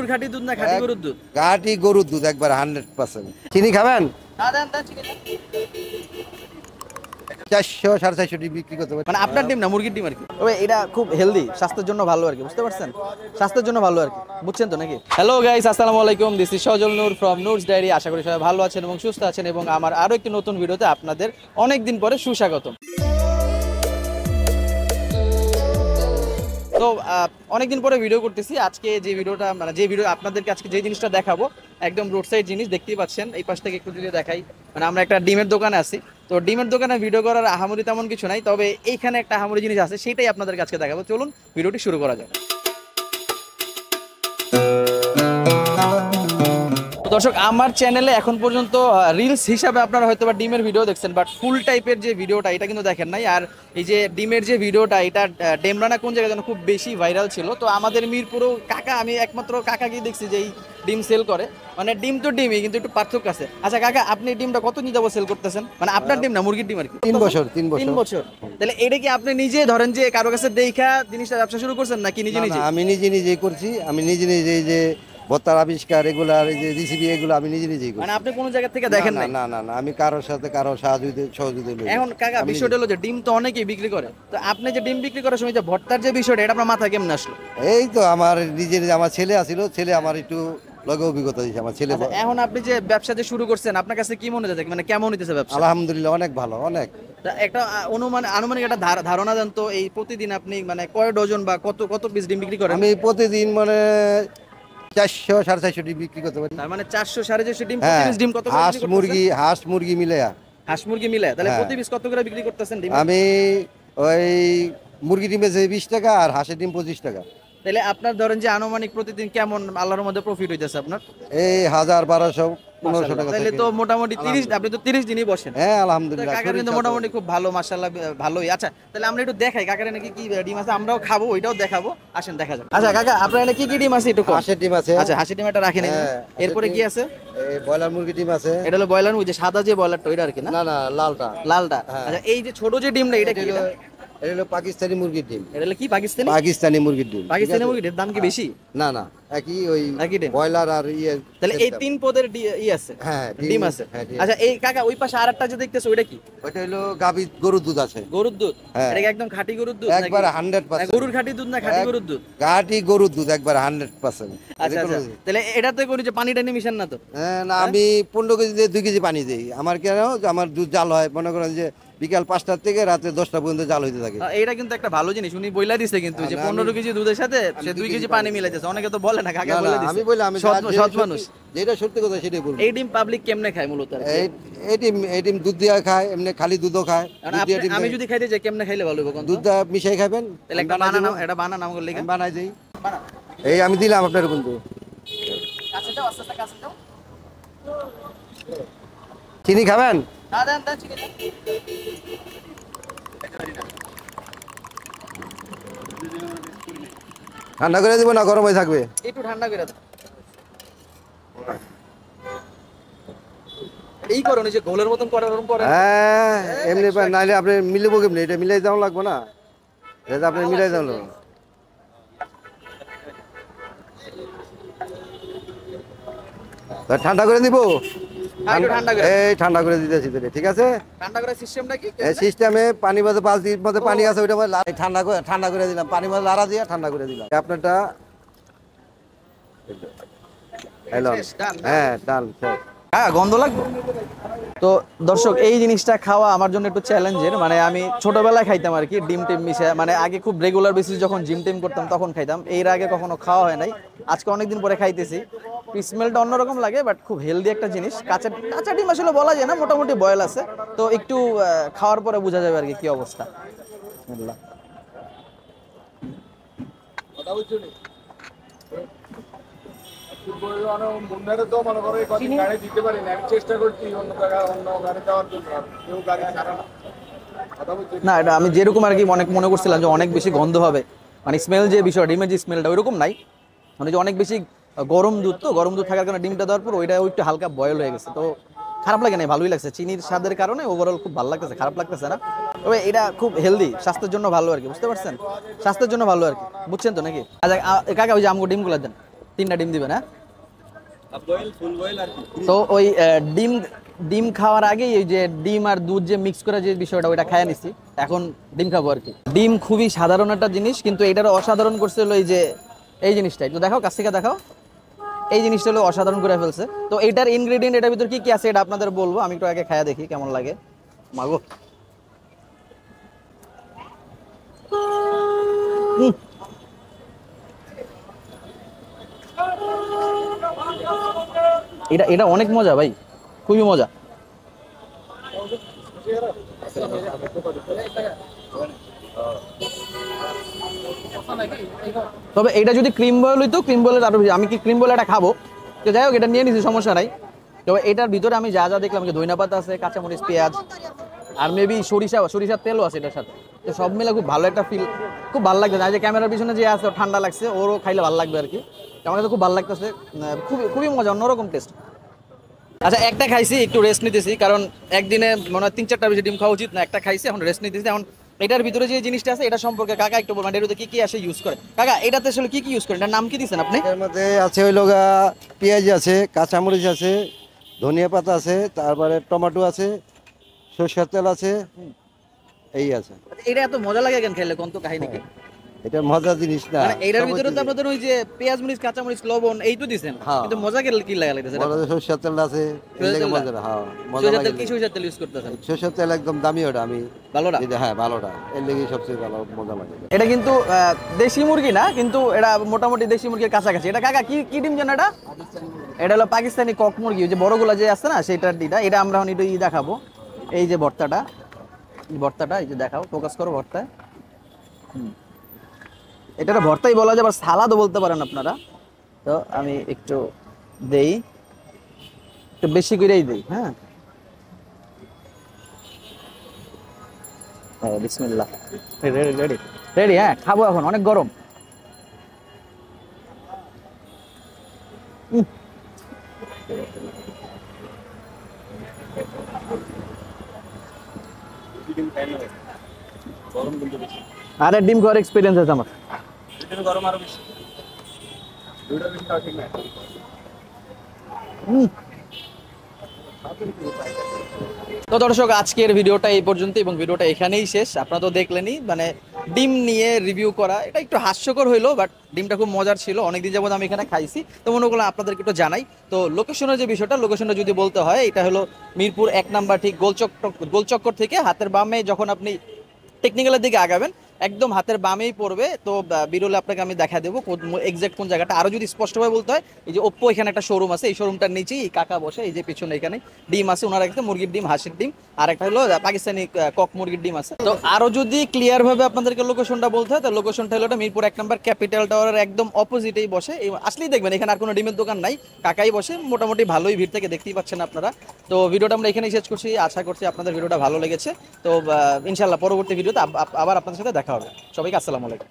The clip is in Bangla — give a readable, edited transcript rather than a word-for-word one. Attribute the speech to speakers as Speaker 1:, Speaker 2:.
Speaker 1: গরুর খাঁটি দুধ না খাঁটি গরুর দুধ?
Speaker 2: খাঁটি গরুর দুধ একবার 100%। চিনি খাবেন? 400 450 টাকা বিক্রি করতে পারি।
Speaker 1: মানে আপনার ডিম না মুরগির ডিম আর কি। তবে এটা খুব হেলদি, স্বাস্থ্যের জন্য ভালো আর কি, বুঝতে পারছেন? স্বাস্থ্যের জন্য ভালো আর কি, বুঝছেন তো নাকি? হ্যালো গাইস, আসসালামু আলাইকুম, this is Sajal Noor from Noor's diary. আশা করি সবাই ভালো আছেন এবং সুস্থ আছেন এবং আমার আরো একটি নতুন ভিডিওতে আপনাদের অনেক দিন পরে সুস্বাগতম। তো অনেকদিন পরে ভিডিও করতেছি। আজকে যে ভিডিওটা যে ভিডিও আপনাদেরকে আজকে যে জিনিসটা দেখাবো একদম রোড সাইড জিনিস, দেখতেই পাচ্ছেন। এই পাশ থেকে একটু যদি দেখাই, আমরা একটা ডিমের দোকানে আছি। তো ডিমের দোকানে ভিডিও করার আহামরি তেমন কিছু নাই, তবে এইখানে একটা আহামরি জিনিস আছে, সেটাই আপনাদের কাছে দেখাবো। চলুন ভিডিওটি শুরু করা যাক। দর্শক, আমার চ্যানেলে এখন পর্যন্ত রিলস হিসাবে আপনারা হয়তো বা ডিমের ভিডিও দেখছেন, বাট ফুল টাইপের যে ভিডিওটা এটা কিন্তু দেখেন নাই। আর এই যে ডিমের যে ভিডিওটা, এটা ডেমরানা কোন জায়গায় যেন খুব বেশি ভাইরাল ছিল। তো আমাদের মিরপুরও কাকা, আমি একমাত্র কাকাকেই দেখছি যে এই ডিম সেল করে। মানে ডিম তো ডিমই, কিন্তু একটু পার্থক্য আছে। আচ্ছা কাকা, আপনি ডিমটা কত নিয়ে যাবো সেল করতেছেন? মানে আপনার ডিম না মুরগির ডিম আর কি?
Speaker 2: 3 বছর।
Speaker 1: 3 বছর। তাহলে এটা কি আপনি নিজে ধরেন যে কারো কাছে দেখা জিনিসটা ব্যবসা শুরু করছেন নাকি নিজে নিজে?
Speaker 2: আমি নিজেই করছি। আমি নিজে যে ভর্তার আবিষ্কার, রেগুলার এই যে রেসিপি, এগুলো আমি নিজেই করি।
Speaker 1: মানে আপনি কোন জায়গা থেকে দেখেন না?
Speaker 2: না, আমি কারোর সাথে কারো সহযোগিতা লই।
Speaker 1: এখন কাকা বিষয়টা হলো যে ডিম তো অনেকেই বিক্রি করে, তো আপনি যে ডিম বিক্রি করার সময় যে ভর্তার যে বিষয়টা, এটা আপনার মাথায় কেমন আসলো?
Speaker 2: এই তো আমার আমার ছেলে আছিল, ছেলে আমার একটু লগে অভিজ্ঞতা দিয়েছে আমার ছেলে।
Speaker 1: এখন আপনি যে ব্যবসা যে শুরু করছেন, আপনার কাছে কি মনে হচ্ছে, মানে কেমন হইতেছে ব্যবসা?
Speaker 2: আলহামদুলিল্লাহ অনেক ভালো, অনেক।
Speaker 1: একটা আনুমানিক একটা ধারণা দেন তো, এই প্রতিদিন আপনি মানে কয় ডজন বা কত পিস ডিম বিক্রি করেন?
Speaker 2: আমি প্রতিদিন মানে 400 450 টাকা বিক্রি করতে পারি।
Speaker 1: তার মানে 400 450 ডিম প্রতি পিস। ডিম কত করে
Speaker 2: হাঁস মুরগি মিলে?
Speaker 1: হাঁস মুরগি মিলে তাহলে প্রতি পিস কত করে বিক্রি করতেছেন ডিম?
Speaker 2: আমি ওই মুরগি ডিম বেচে 20 টাকা আর হাঁসের ডিম 25 টাকা।
Speaker 1: তাহলে আপনার ধরেন যে আনুমানিক প্রতিদিন কেমন আল্লাহর মধ্যে প্রফিট হইতেছে আপনার?
Speaker 2: এই 1000 1200 1500 টাকা।
Speaker 1: তাহলে তো মোটামুটি 30, আপনি তো 30 দিনই বসেন।
Speaker 2: হ্যাঁ আলহামদুলিল্লাহ,
Speaker 1: কাকার কিন্তু মোটামুটি খুব ভালো, মাশাআল্লাহ ভালোই। আচ্ছা তাহলে আমরা একটু দেখাই কাকার নাকি কি ডিম আছে, আমরাও খাবো, ওইটাও দেখাবো, আসেন দেখা যাক। আচ্ছা কাকা, আপনার এখানে কি কি ডিম আছে একটু?
Speaker 2: হাঁসের ডিম আছে।
Speaker 1: আচ্ছা হাঁসের ডিম এটা রাখেন। এরপরে কি আছে?
Speaker 2: এই ব্রয়লার মুরগি ডিম আছে।
Speaker 1: এটা হলো ব্রয়লার, ওই যে সাদা যে ব্রয়লারটা ওইটা আর কি?
Speaker 2: না লালটা।
Speaker 1: আচ্ছা এই যে ছোট যে ডিমটা, এটা কি?
Speaker 2: এটা হলো পাকিস্তানি মুরগির ডিম।
Speaker 1: এটা হলো কি পাকিস্তানি
Speaker 2: মুরগির ডিম।
Speaker 1: পাকিস্তানি মুরগির দাম কি বেশি?
Speaker 2: না একই ডিম, ব্রয়লার আর
Speaker 1: তাহলে এই 3 পদের আছে।
Speaker 2: হ্যাঁ
Speaker 1: ডিম আছে। আচ্ছা এই কাকা ওই পাশে আরেকটা যে দেখতেছো ওইটা কি?
Speaker 2: ওটা হলো গাভী গরুর দুধ আছে।
Speaker 1: গরুর দুধ? এটা কি একদম খাঁটি গরুর দুধ?
Speaker 2: একবার 100%।
Speaker 1: গরুর খাঁটি দুধ না খাঁটি গরুর দুধ?
Speaker 2: খাঁটি গরুর দুধ একবার 100%।
Speaker 1: আচ্ছা তাহলে এটাতে কোনো যে পানি টানি মিশান না তো?
Speaker 2: না, আমি 15 কেজি দিয়ে 2 কেজি পানি দিই। আমার কেন, আমার দুধ জাল হয়, মনে করেন যে বিকাল 5টা থেকে রাতে 10টা পর্যন্ত জাল হইতে থাকে।
Speaker 1: এটা কিন্তু একটা ভালো জিনিস, উনি বইলা দিছে কিন্তু যে 15 কেজি দুধের সাথে সে 2 কেজি পানি মিলাইতেছে। অনেকে তো বলে না, কাকা বলে দিছে।
Speaker 2: আমি বললাম আমি
Speaker 1: সৎ মানুষ,
Speaker 2: যেটা সত্যি কথা সেটাই বলবো।
Speaker 1: এই ডিম পাবলিক কেমনে খায় মূলত?
Speaker 2: এই ডিম দুধ দিয়ে খায়, এমনি খালি দুধও খায়।
Speaker 1: আমি যদি খাইতে যাই কেমনে খাইলে ভালো হবে?
Speaker 2: দুধ মিশাই খাবেন।
Speaker 1: তাহলে একটা বানানা, এটা বানানা আমাকে লেখা
Speaker 2: বানাই দেই। এই আমি দিলাম আপনার বন্ধু।
Speaker 1: কাছে যাও, আস্তে কাছে যাও।
Speaker 2: চিনি খাবেন?
Speaker 1: না দেন চিনি।
Speaker 2: ঠান্ডা করে দিব না গরম হয়ে থাকবে?
Speaker 1: একটু ঠান্ডা করে দাও। এই করো যে গোলের মতন করে ওরকম করে।
Speaker 2: হ্যাঁ এমনি নাইলে আপনি মিলবো কেমনি? এটা মিলাই দাও লাগবে না, এটা আপনি মিলাই দাও। ঠান্ডা করে দিব? এই ঠান্ডা করে দিতেছি। ঠিক আছে,
Speaker 1: ঠান্ডা করে সিস্টেমটা কি?
Speaker 2: এই সিস্টেমে পানি মধ্যে বালতির মধ্যে পানি আছে, ওইটা ঠান্ডা করে দিলাম। পানি মধ্যে লাড়া দিয়ে ঠান্ডা করে দিলাম। আপনারটা হ্যাঁ ডান।
Speaker 1: হ্যাঁ গন্ধ লাগবে তো। দর্শক এই জিনিসটা খাওয়া আমার জন্য একটু চ্যালেঞ্জের। মানে আমি ছোটবেলায় খাইতাম আর কি ডিম টিম মিশে, মানে আগে খুব রেগুলার বেসিস যখন জিম টিম করতাম তখন খাইতাম। এর আগে কখনো খাওয়া হয় নাই, আজকে অনেকদিন পরে খাইতেছি। স্মেলটা অন্যরকম লাগে, বাট খুব হেলদি একটা জিনিস। কাঁচা ডিম আসলে বলা যায় না, মোটামুটি বয়েল আছে, তো একটু খাওয়ার পরে বোঝা যাবে আর কি অবস্থা। না এটা আমি যেরকম আর কি মনে করছিলাম যে অনেক বেশি গন্ধ হবে, মানে স্মেল যে বিষয়, ডিমের যে স্মেলটা ওইরকম নাই। মানে যে অনেক বেশি গরম দুধ, তো গরম দুধ থাকার কারণে ডিমটা দেওয়ার পর ওইটা একটু হালকা বয়েল হয়ে গেছে। তো খারাপ লাগে না, ভালোই লাগছে। চিনির স্বাদের কারণে ওভারঅল খুব ভালো লাগতেছে, খারাপ লাগতেছে না। তবে এটা খুব হেলদি, স্বাস্থ্যের জন্য ভালো আর কি, বুঝতে পারছেন? স্বাস্থ্যের জন্য ভালো আর কি, বুঝছেন তো নাকি? আচ্ছা কাকা ওই যে আমগো ডিমগুলো দেন। 3টা ডিম দিবেন, হ্যাঁ?
Speaker 3: হাফ বয়েল, ফুল বয়েল আর কি।
Speaker 1: তো ওই ডিম ডিম খাওয়ার আগে এই যে ডিম আর দুধ যে মিক্স করে যে বিষয়টা ওইটা খাইয়া নিছি, এখন ডিম খাবো আর কি। ডিম খুবই সাধারণ একটা জিনিস, কিন্তু এটারও অসাধারণ করছে হলো এই যে এই জিনিসটা একটু দেখাও, কাছ থেকে দেখাও। এই জিনিসটা হলো অসাধারণ করে ফেলছে। তো এটার ইনগ্রেডিয়েন্ট, এটার ভিতর কি কি আছে এটা আপনাদের বলবো, আমি একটু আগে খাইয়া দেখি কেমন লাগে। মাগো, এটা এটা অনেক মজা ভাই, খুবই মজা। তবে এটা যদি ক্রিম বয়েল হইতো, ক্রিম বয়েলের আরো বেশি, আমি কি ক্রিম বয়েল এটা খাবো, তো যাই হোক এটা নিয়ে নিছি, সমস্যা নাই। তবে এটার ভিতরে আমি যা যা দেখলাম, যে ধইনা পাতা আছে, কাঁচামরিচ, পেঁয়াজ, আর মেবি সরিষার তেলও আছে এটার সাথে। তো সব মিলে খুব ভালো একটা ফিল, খুব ভালো লাগছে। যে ক্যামেরার পিছনে যে আছে ঠান্ডা লাগছে, ওরও খাইলে ভালো লাগবে আর কি। আমার কাছে খুব ভালো লাগতেছে, খুবই খুবই মজা, অন্যরকম টেস্ট। আচ্ছা, একটা খাইছি, একটু রেস্ট নিতেছি, কারণ একদিনে মনে হয় 3-4টা বেশি ডিম খাওয়া উচিত না। একটা খাইছি, এখন রেস্ট নিতেছি। এখন এটার ভিতরে যে জিনিসটা আছে এটা সম্পর্কে কাকা একটু বলবেন, এর ভিতরে কি কি আসে ইউজ করে। কাকা, এটাতে আসলে কি কি ইউজ করেন, এটার নাম কি দিচ্ছেন আপনি?
Speaker 2: এর মধ্যে আছে হইলো গা পেঁয়াজ আছে, কাঁচামরিচ আছে, ধনিয়া পাতা আছে, তারপরে টমেটো আছে, সরষের তেল আছে, এই আছে।
Speaker 1: এটা এত মজা লাগে কেন খেলে, কোন তো কাহিনী কি?
Speaker 2: এটা মজার জিনিস না,
Speaker 1: মানে এটার
Speaker 2: সব
Speaker 1: ভিতরে তো
Speaker 2: হচ্ছে-
Speaker 1: আপনাদের ওই যে পেঁয়াজ মরিচ, কাঁচামরিচ, লবণ এই তো দিছেন,
Speaker 2: হ্যাঁ।
Speaker 1: কিন্তু মজা কি লাগা লাগতেছে?
Speaker 2: বড় যে সরষের তেল আছে, এই লেগে
Speaker 1: তেলটা?
Speaker 2: মজা, হ্যাঁ মজা
Speaker 1: সরিষার
Speaker 2: লাগে।
Speaker 1: তেল কি সরিষার তেল ইউজ করতেছেন?
Speaker 2: সরষের তেল একদম দামি ওটা, আমি
Speaker 1: ভালোটা?
Speaker 2: হ্যাঁ ভালোটা, এর লেগে সবচেয়ে ভালো মজা লাগে।
Speaker 1: এটা কিন্তু দেশি মুরগি না, কিন্তু এটা মোটামুটি দেশি মুরগির কাছাকাছি। এটা কাকা কি কি ডিম জানো এটা? এটা হলো পাকিস্তানি কক মুরগি, ওই যে বড়গুলা যে আছে না, সেটার ডিটা। এটা আমরা এখন একটু দেখাবো। এই যে ভর্তাটা, ভর্তাটা এই যে দেখাও, ফোকাস করো ভর্তায়। এটা ভর্তাই বলা যায়, আবার সালাদও বলতে পারেন আপনারা। তো আমি একটু দেই, একটু বেশি করেই দেই, হ্যাঁ। বিসমিল্লাহ, রেডি রেডি রেডি, হ্যাঁ খাবো এখন, অনেক গরম।
Speaker 3: ডিম খাই না, গরম কিন্তু বেশি।
Speaker 1: আরে ডিম খাওয়ার এক্সপিরিয়েন্স আছে আমার।
Speaker 3: এটার গরম আরো বেশি, দুইটা বেশি খাওয়া ঠিক না।
Speaker 1: তো দর্শক, আজকের ভিডিওটা এই পর্যন্ত, এবং ভিডিওটা এখানেই শেষ। আপনারা তো দেখলেনই, মানে ডিম নিয়ে রিভিউ করা, এটা একটু হাস্যকর হইলো, বাট ডিমটা খুব মজার ছিল। অনেকদিন যাবত আমি এখানে খাইছি, তো মনে করলাম আপনাদেরকে একটু জানাই। তো লোকেশনের যে বিষয়টা, লোকেশনটা যদি বলতে হয়, এটা হলো মিরপুর 1 নাম্বার, ঠিক গোলচক্কর থেকে হাতের বামে যখন আপনি টেকনিক্যালের দিকে আগাবেন, একদম হাতের বামেই পড়বে। তো বিরলে আপনাকে আমি দেখা দেবো এক্সাক্ট কোন জায়গাটা। আরো যদি স্পষ্টভাবে বলতে হয়, এই যে ওপ্পো এখানে একটা শোরুম আছে, এই শোরুমটার নিচেই এই কাকা বসে, এই যে পিছনে এখানে ডিম আছে ওনার, একটা মুরগির ডিম, হাঁসের ডিম, আর একটা হলো পাকিস্তানি কক মুরগির ডিম আছে। তো আরো যদি ক্লিয়ার ভাবে আপনাদেরকে লোকেশনটা বলতে হয়, তো লোকেশনটা হলো মিরপুর 1 নাম্বার ক্যাপিটাল টাওয়ারের একদম অপোজিটেই বসে। আসলেই দেখবেন এখানে আর কোনো ডিমের দোকান নাই, কাকাই বসে। মোটামুটি ভালোই ভিড় থেকে দেখতেই পাচ্ছেন আপনারা। তো ভিডিওটা আমরা এখানেই শেষ করছি, আশা করছি আপনাদের ভিডিওটা ভালো লেগেছে। তো ইনশাল্লাহ পরবর্তী ভিডিওতে আবার আপনাদের সাথে দেখা হবে। সবাইকে আসসালামু আলাইকুম।